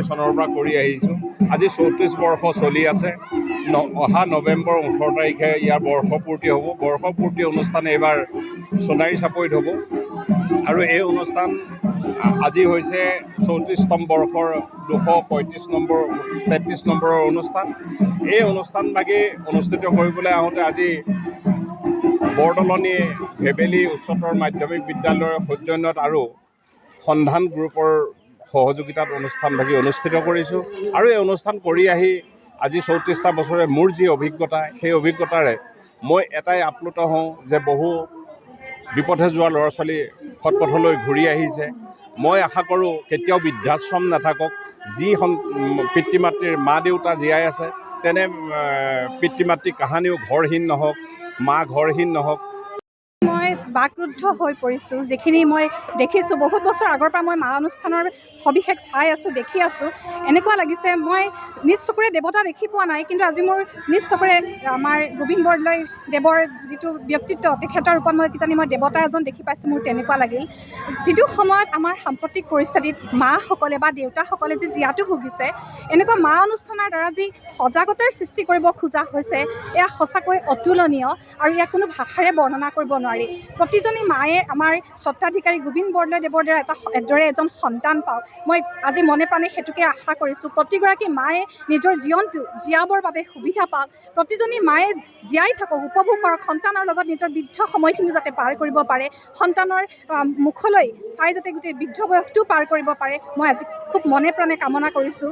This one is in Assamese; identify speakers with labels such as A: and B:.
A: চনৰ পৰা কৰি আহিছোঁ। আজি 34 বৰ্ষ চলি আছে। অহা নৱেম্বৰ 18 তাৰিখে ইয়াৰ বৰ্ষপূৰ্তি হ'ব। বৰ্ষপূৰ্তি অনুষ্ঠান এইবাৰ সোণাৰী চাপৰিত হ'ব আৰু এই অনুষ্ঠান আজি হৈছে 34তম বৰ্ষৰ 33 নম্বৰৰ অনুষ্ঠান। এই অনুষ্ঠানভাগি অনুষ্ঠিত কৰিবলৈ আহোঁতে আজি বৰদলনি ভেবেলী উচ্চতৰ মাধ্যমিক বিদ্যালয়ৰ সৌজন্যত আৰু সন্ধান গ্ৰুপৰ সহযোগিতাত অনুষ্ঠানভাগি অনুষ্ঠিত কৰিছোঁ। আৰু এই অনুষ্ঠান কৰি আহি আজি 34টা বছৰে মোৰ যি অভিজ্ঞতা, সেই অভিজ্ঞতাৰে মই এটাই আপ্লুত হওঁ যে বহু বিপথে যোৱা ল'ৰা ছোৱালী সৎপথলৈ ঘূৰি আহিছে। মই আশা কৰোঁ কেতিয়াও বৃদ্ধাশ্ৰম নাথাকক। যি পিতৃ মাতৃৰ মা দেউতা জীয়াই আছে তেনে পিতৃ মাতৃ কাহানিও ঘৰহীন নহওক, মা ঘৰহীন নহওক।
B: মই বাকৰুদ্ধ হৈ পৰিছোঁ। যিখিনি মই দেখিছোঁ, বহুত বছৰ আগৰ পৰা মই মা অনুষ্ঠানৰ সবিশেষ চাই আছোঁ, দেখি আছোঁ। এনেকুৱা লাগিছে মই নিজ চকুৰে দেৱতা দেখি পোৱা নাই, কিন্তু আজি মোৰ নিজ চকুৰে আমাৰ গোবিন্দ বৰদলৈ দেৱৰ যিটো ব্যক্তিত্ব, তেখেতৰ ৰূপত মই কিজানি মই দেৱতা এজন দেখি পাইছোঁ, মোৰ তেনেকুৱা লাগিল। যিটো সময়ত আমাৰ সাম্প্ৰতিক পৰিস্থিতিত মাসকলে বা দেউতাসকলে যে জীয়াতু ভুগিছে, এনেকুৱা মা অনুষ্ঠানৰ দ্বাৰা যি সজাগতাৰ সৃষ্টি কৰিব খোজা হৈছে, এয়া সঁচাকৈ অতুলনীয় আৰু ইয়াক কোনো ভাষাৰে বৰ্ণনা কৰিব নোৱাৰি। প্ৰতিজনী মায়ে আমাৰ স্বত্বাধিকাৰী গোবিন্দ বৰদলৈ দেৱৰ দ্বাৰা এদৰে এজন সন্তান পাওক, মই আজি মনে প্ৰাণে সেইটোকে আশা কৰিছোঁ। প্ৰতিগৰাকী মায়ে নিজৰ জীৱনটো জীয়াবৰ বাবে সুবিধা পাওক, প্ৰতিজনী মায়ে জীয়াই থাকক, উপভোগ কৰক, সন্তানৰ লগত নিজৰ বৃদ্ধ সময়খিনি যাতে পাৰ কৰিব পাৰে, সন্তানৰ মুখলৈ চাই যাতে গোটেই বৃদ্ধ বয়সটো পাৰ কৰিব পাৰে, মই আজি খুব মনে প্ৰাণে কামনা কৰিছোঁ।